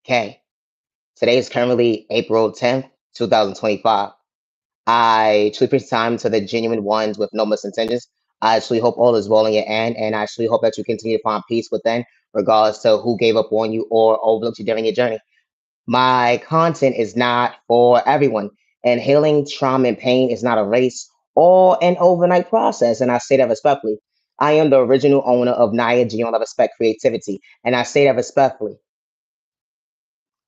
Okay. Today is currently April 10th, 2025. I truly appreciate time to the genuine ones with no misintentions. I actually hope all is well in your end, and I actually hope that you continue to find peace within, regardless to who gave up on you or overlooked you during your journey. My content is not for everyone, and healing trauma and pain is not a race or an overnight process. And I say that respectfully. I am the original owner of Naya Gion of Respect Creativity, and I say that respectfully.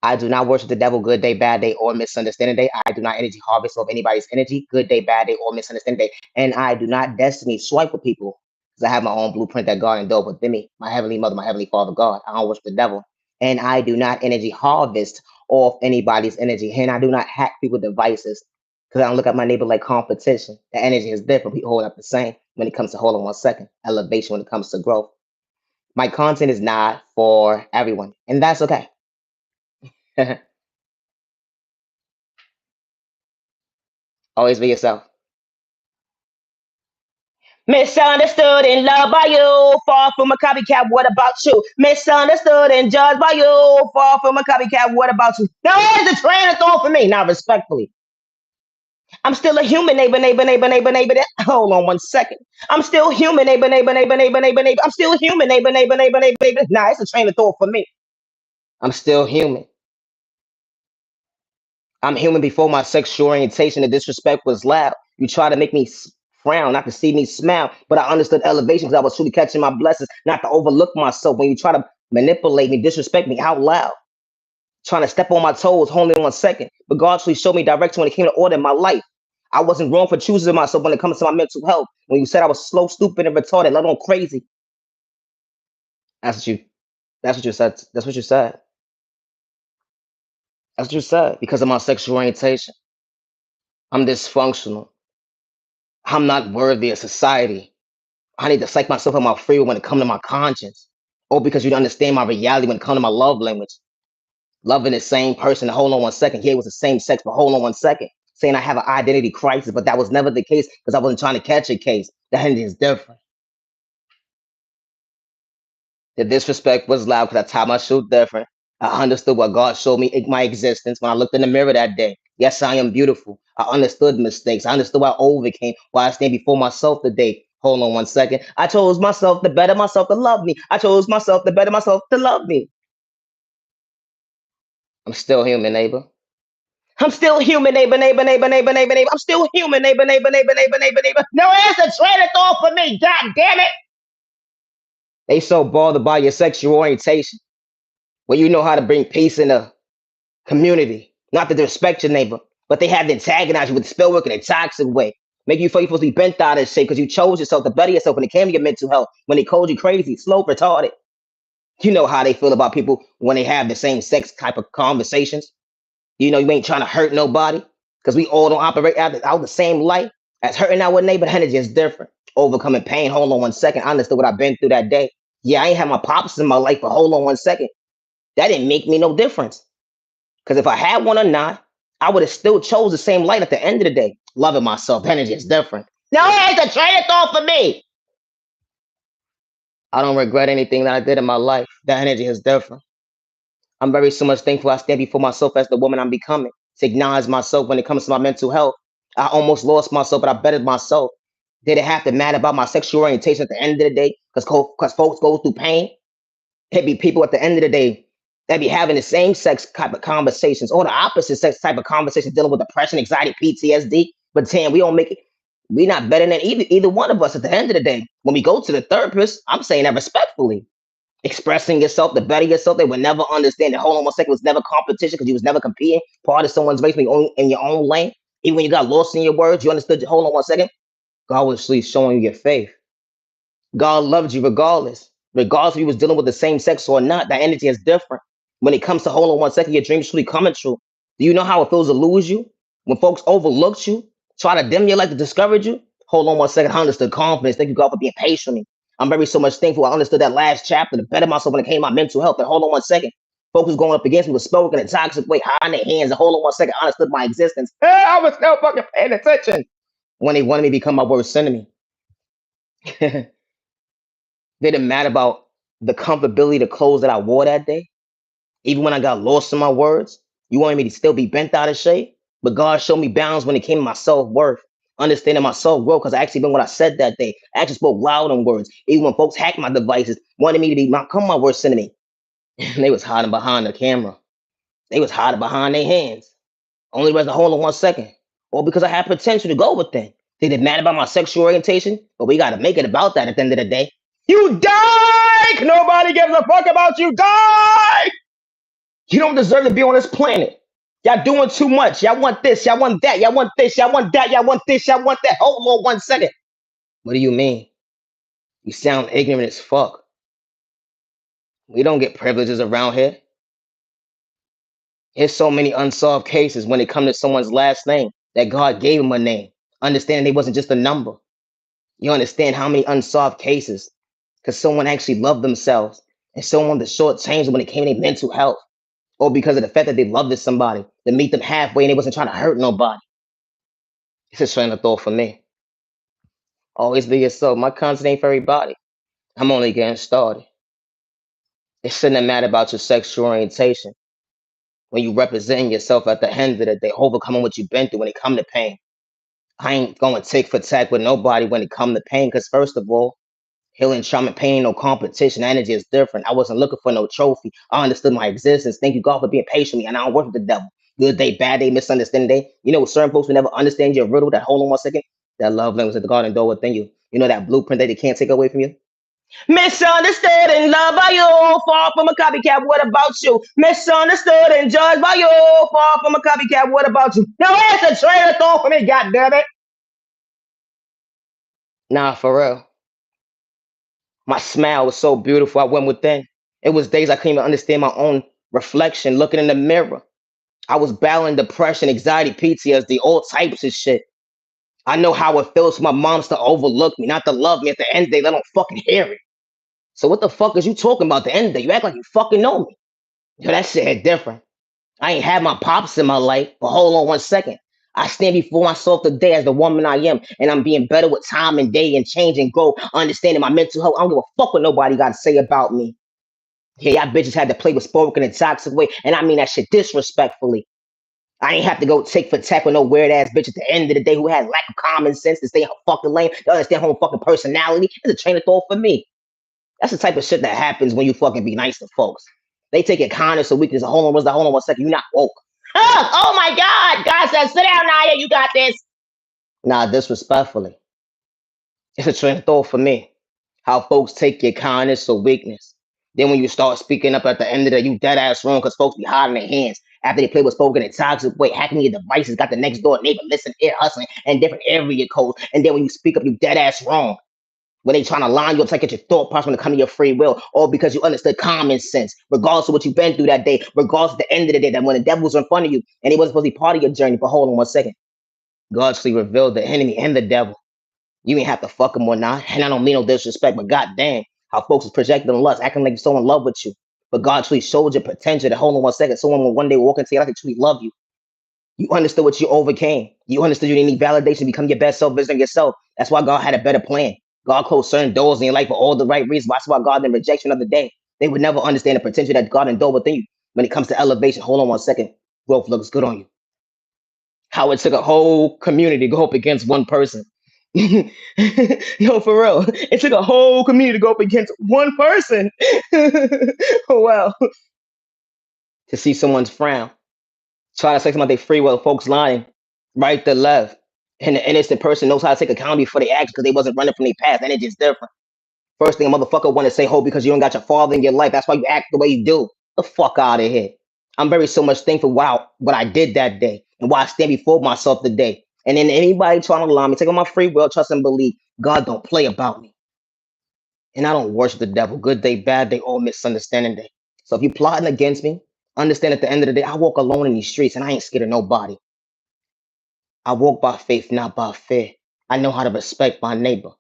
I do not worship the devil, good day, bad day, or misunderstanding day. I do not energy harvest of anybody's energy, good day, bad day, or misunderstanding day. And I do not destiny swipe with people because I have my own blueprint that God endowed within me, my heavenly mother, my heavenly father, God. I don't worship the devil. And I do not energy harvest off anybody's energy. And I do not hack people's devices because I don't look at my neighbor like competition. The energy is different. We hold up the same when it comes to hold on 1 second. Elevation when it comes to growth. My content is not for everyone, and that's okay. Always be yourself. Misunderstood and loved by you, far from a copycat. What about you? Misunderstood and judged by you, far from a copycat. What about you? Now, where's the train of thought for me? Now, respectfully, I'm still a human, neighbor, neighbor, neighbor, neighbor, neighbor. Hold on 1 second. I'm still human, neighbor, neighbor, neighbor, neighbor, neighbor, neighbor. I'm still human, neighbor, neighbor, neighbor, neighbor, neighbor. Nah, it's a train of thought for me. I'm still human. I'm human before my sexual orientation. The disrespect was loud. You try to make me frown, not to see me smile, but I understood elevation because I was truly catching my blessings, not to overlook myself. When you try to manipulate me, disrespect me out loud, trying to step on my toes, hold on 1 second. But God actually showed me direction when it came to order in my life. I wasn't wrong for choosing myself when it comes to my mental health. When you said I was slow, stupid, and retarded, let alone crazy, that's what you. That's what you said. That's what you said. That's what you said. Because of my sexual orientation, I'm dysfunctional. I'm not worthy of society. I need to psych myself on my free will when it comes to my conscience. Or because you don't understand my reality when it comes to my love language. Loving the same person, hold on 1 second. Yeah, it was the same sex, but hold on 1 second. Saying I have an identity crisis, but that was never the case because I wasn't trying to catch a case. That is different. The disrespect was loud because I tied my shoe different. I understood what God showed me in my existence when I looked in the mirror that day. Yes, I am beautiful. I understood mistakes. I understood why I overcame, why I stand before myself today. Hold on 1 second. I chose myself to better myself to love me. I chose myself to better myself to love me. I'm still human, neighbor. I'm still human, neighbor, neighbor, neighbor, neighbor, neighbor, neighbor. I'm still human, neighbor, neighbor, neighbor, neighbor, neighbor, neighbor. No answer, train of thought for me. God damn it. They so bothered by your sexual orientation. Well, you know how to bring peace in the community, not to disrespect your neighbor, but they have to antagonize you with spell work in a toxic way. Make you feel you're supposed to be bent out of shape because you chose yourself to better yourself when it came to your mental health, when they called you crazy, slow, retarded. You know how they feel about people when they have the same sex type of conversations. You know, you ain't trying to hurt nobody because we all don't operate out the same light. As hurting our neighbor, the energy is different. Overcoming pain. Hold on 1 second. I understood what I've been through that day. Yeah, I ain't had my pops in my life, but hold on 1 second. That didn't make me no difference. Because if I had one or not, I would have still chose the same light at the end of the day. Loving myself, energy is different. No, it's a train of thought for me. I don't regret anything that I did in my life. That energy is different. I'm very so much thankful I stand before myself as the woman I'm becoming. To acknowledge myself when it comes to my mental health. I almost lost myself, but I bettered myself. Did it have to matter about my sexual orientation at the end of the day? Because folks go through pain. It be people at the end of the day that be having the same sex type of conversations or the opposite sex type of conversations dealing with depression, anxiety, PTSD. But damn, we don't make it. We not better than either one of us at the end of the day. When we go to the therapist, I'm saying that respectfully. Expressing yourself, the better yourself, they would never understand that hold on 1 second was never competition because you was never competing. Part of someone's race in your own lane. Even when you got lost in your words, you understood. Hold on 1 second. God was actually showing you your faith. God loved you regardless if you was dealing with the same sex or not. That energy is different. When it comes to hold on 1 second, your dreams truly coming true. Do you know how it feels to lose you? When folks overlooked you, try to dim your light to discourage you? Hold on 1 second. I understood confidence. Thank you, God, for being patient with me. I'm very so much thankful. I understood that last chapter to better myself when it came to my mental health. And hold on 1 second. Folks was going up against me with spoken in a toxic way, hiding their hands. And hold on 1 second. I understood my existence. I was still fucking paying attention when they wanted me to become my worst enemy. Didn't matter about the comfortability, the clothes that I wore that day. Even when I got lost in my words, you wanted me to still be bent out of shape. But God showed me balance when it came to my self worth, understanding my self growth. Because I actually been what I said that day. I actually spoke loud in words. Even when folks hacked my devices, wanted me to be my worst enemy. And they was hiding behind the camera. They was hiding behind their hands. Only reason, hold on 1 second. Or because I had potential to go within. They get mad about my sexual orientation, but we gotta make it about that at the end of the day. You die! Nobody gives a fuck about you. Die! You don't deserve to be on this planet. Y'all doing too much. Y'all want this. Y'all want that. Y'all want this. Y'all want that. Y'all want this. Y'all want that. Hold on 1 second. What do you mean? You sound ignorant as fuck. We don't get privileges around here. There's so many unsolved cases when it comes to someone's last name that God gave them a name, understanding they wasn't just a number. You understand how many unsolved cases because someone actually loved themselves and someone to shortchange them when it came to their mental health, or because of the fact that they loved this somebody to meet them halfway and they wasn't trying to hurt nobody. It's a train of thought for me. Always be yourself. My content ain't for everybody. I'm only getting started. It shouldn't matter about your sexual orientation when you representing yourself at the end of the day, overcoming what you've been through when it come to pain. I ain't going tick for tack with nobody when it come to pain, because first of all, healing, trauma, pain, ain't no competition. Energy is different. I wasn't looking for no trophy. I understood my existence. Thank you, God, for being patient with me. And I don't work with the devil. Good day, bad day, misunderstanding day. You know, certain folks will never understand your riddle. That hold on 1 second. That love language at the garden door within you. You know that blueprint that they can't take away from you. Misunderstood and loved by you, far from a copycat. What about you? Misunderstood and judged by you, far from a copycat. What about you? Now that's a train of thought for me. God damn it. Nah, for real. My smile was so beautiful. I went within. It was days I couldn't even understand my own reflection, looking in the mirror. I was battling depression, anxiety, PTSD, all types of shit. I know how it feels for my moms to overlook me, not to love me. At the end of the day, they don't fucking hear it. So what the fuck is you talking about? At the end of the day, you act like you fucking know me. Yo, that shit hit different. I ain't had my pops in my life, but hold on 1 second. I stand before myself today as the woman I am, and I'm being better with time and day and change and grow, understanding my mental health. I don't give a fuck what nobody got to say about me. Yeah, y'all bitches had to play with spoken in a toxic way, and I mean that shit disrespectfully. I ain't have to go tick for tack with no weird ass bitch at the end of the day who had lack of common sense to stay in her fucking lane, to understand her own fucking personality. It's a train of thought for me. That's the type of shit that happens when you fucking be nice to folks. They take it kindness or weakness. Hold on 1 second. You're not woke. Oh my God. God says, sit down, Naya. You got this. Nah, disrespectfully. It's a train of thought for me. How folks take your kindness or weakness. Then when you start speaking up at the end of the day, you dead ass wrong because folks be hiding their hands. After they play with spoken in toxic way, hacking your devices, got the next door neighbor listen, ear hustling, and different area codes. And then when you speak up, you dead ass wrong. When they trying to line you up to get your thought process when it comes to your free will, all because you understood common sense, regardless of what you've been through that day, regardless of the end of the day, that when the devil was in front of you and he wasn't supposed to be part of your journey. But hold on 1 second. God actually revealed the enemy and the devil. You ain't have to fuck him or not. And I don't mean no disrespect, but goddamn, how folks is projecting lust, acting like so in love with you. But God truly showed your potential that hold on 1 second. Someone will one day walk into your life and truly love you. You understood what you overcame. You understood you didn't need validation to become your best self, visiting yourself. That's why God had a better plan. God closed certain doors in your life for all the right reasons. That's why God didn't rejection of the day. They would never understand the potential that God endowed within you. When it comes to elevation, hold on 1 second. Growth looks good on you. How it took a whole community to go up against one person. Yo, for real. It took a whole community to go up against one person. Oh, wow. To see someone's frown. Try to say something about their free will, folks lying, right to left. And the innocent person knows how to take accountability for their actions because they wasn't running from their past. And it's just different. First thing a motherfucker want to say, oh, because you don't got your father in your life. That's why you act the way you do. The fuck out of here. I'm very so much thankful wow what I did that day and why I stand before myself today. And then anybody trying to lie me, take on my free will, trust and believe. God don't play about me. And I don't worship the devil. Good day, bad day, all misunderstanding day. So if you plotting against me, understand at the end of the day, I walk alone in these streets and I ain't scared of nobody. I walk by faith, not by fear. I know how to respect my neighbor.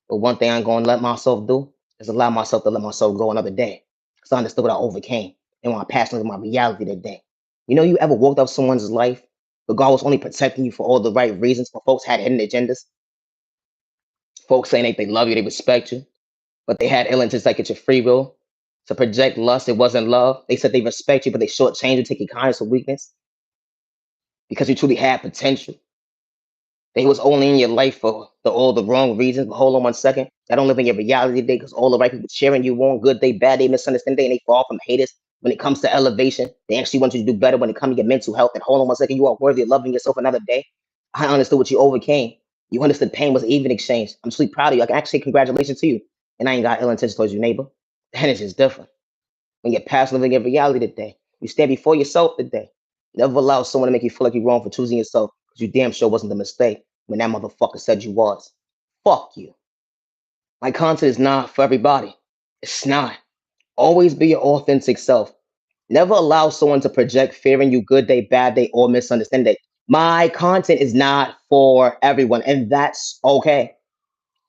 But one thing I ain't gonna let myself do is allow myself to let myself go another day. Because I understood what I overcame and when I passed into my reality today. You know, you ever walked up someone's life, but God was only protecting you for all the right reasons, but folks had hidden agendas. Folks saying they love you, they respect you, but they had ill intents like it's your free will. To project lust, it wasn't love. They said they respect you, but they shortchange you, take your kindness for weakness because you truly had potential. They was only in your life for all the wrong reasons. But hold on 1 second. That don't live in your reality today because all the right people cheering you on, good day, bad day, misunderstand day, and they fall from haters. When it comes to elevation, they actually want you to do better when it comes to your mental health. And hold on 1 second, you are worthy of loving yourself another day. I understood what you overcame. You understood pain was an even exchange. I'm truly proud of you. I can actually say congratulations to you. And I ain't got ill intentions towards you, neighbor. The energy is different. When you're past living in reality today, you stand before yourself today. Never allow someone to make you feel like you're wrong for choosing yourself because you damn sure wasn't the mistake when that motherfucker said you was. Fuck you. My content is not for everybody. It's not. Always be your authentic self. Never allow someone to project fear in you, good day, bad day, or misunderstand it. My content is not for everyone, and that's okay.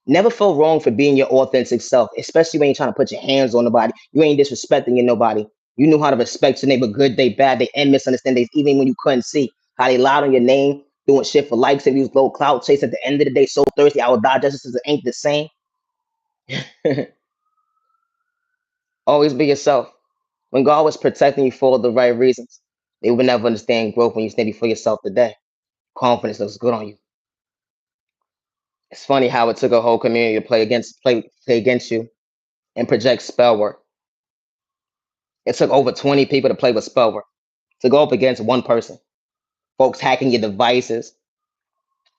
Never feel wrong for being your authentic self, especially when you're trying to put your hands on nobody. You ain't disrespecting nobody. You knew how to respect your neighbor, good day, bad day, and misunderstand days, even when you couldn't see how they lied on your name, doing shit for likes and views, low cloud chase. At the end of the day, so thirsty, I will die just as it ain't the same. Always be yourself. When God was protecting you for the right reasons, they would never understand growth when you stand before yourself today. Confidence looks good on you. It's funny how it took a whole community to play against you and project spell work. It took over 20 people to play with spell work to go up against one person. Folks hacking your devices,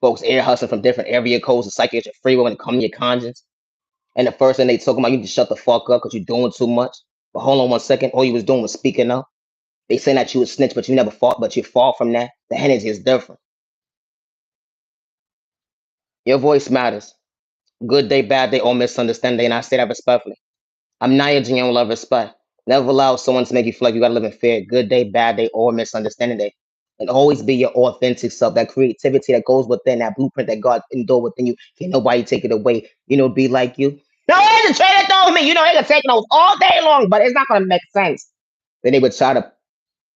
folks air hustling from different area codes to psych your freeway when it comes to your conscience. And the first thing they talking about, you need to shut the fuck up because you're doing too much. But hold on 1 second, all you was doing was speaking up. They saying that you was snitch, but you never fought, but you fall from that. The energy is different. Your voice matters. Good day, bad day, or misunderstanding, and I say that respectfully. I'm not your genuine love respect. Never allow someone to make you feel like you gotta live in fear. Good day, bad day, or misunderstanding day. And always be your authentic self. That creativity that goes within, that blueprint that God endured within you. Can't nobody take it away. Be like you. No, there's a trainer throwing me. They can take those all day long, but it's not gonna make sense. Then they would try to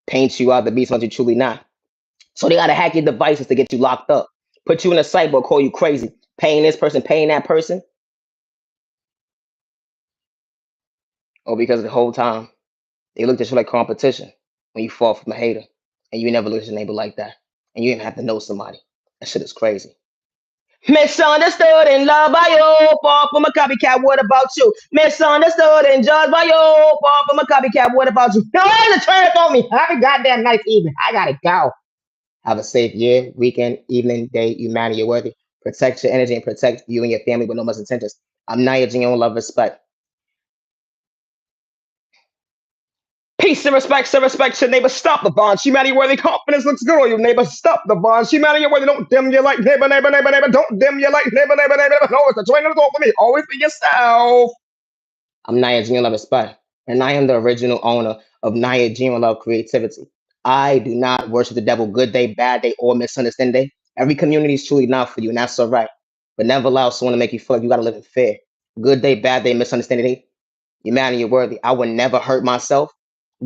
paint you out to be something you're truly not. So they gotta hack your devices to get you locked up. Put you in a cyber, call you crazy. Paying this person, paying that person. Or because the whole time they looked at you like competition when you fall from a hater. And you never look at your neighbor like that. And you even have to know somebody. That shit is crazy. Misunderstood and loved by you. Fall from a copycat. What about you? Misunderstood and judged by you. Fall from a copycat. What about you? No, there's a turn on me. Have a goddamn nice evening. I gotta go. Have a safe year, weekend, evening, day. Humanity, you're worthy. Protect your energy and protect you and your family with no misintentions. I'm not your genuine love, respect. Peace and respect your neighbor. Stop the bond. Humanity worthy confidence looks good on you, neighbor. Stop the bond. Humanity worthy. Don't dim your light, neighbor. Don't dim your light, neighbor. No, it's a train of thought for me. Always be yourself. I'm Naya Gene Love Spy, and I am the original owner of Naya Gene Love Creativity. I do not worship the devil, good day, bad day, or misunderstand day. Every community is truly not for you, and that's all right. But never allow someone to make you feel like you gotta live in fear. Good day, bad day, misunderstanding day. Humanity, you're worthy. I would never hurt myself.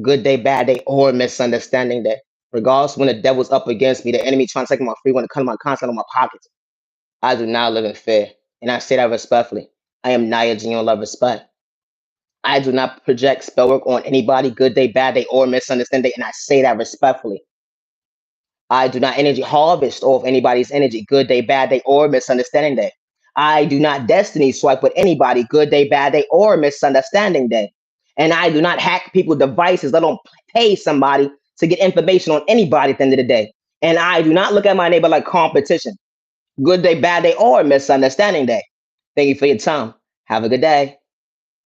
Good day, bad day, or misunderstanding day. Regardless, when the devil's up against me, the enemy trying to take my free when it comes to my content on my pockets. I do not live in fear. And I say that respectfully. I am Naya Genuine Love Respect. I do not project spell work on anybody, good day, bad day, or misunderstanding. And I say that respectfully. I do not energy harvest off anybody's energy, good day, bad day, or misunderstanding day. I do not destiny swipe with anybody, good day, bad day, or misunderstanding day. And I do not hack people's devices. I don't pay somebody to get information on anybody at the end of the day. And I do not look at my neighbor like competition, good day, bad day, or misunderstanding day. Thank you for your time. Have a good day.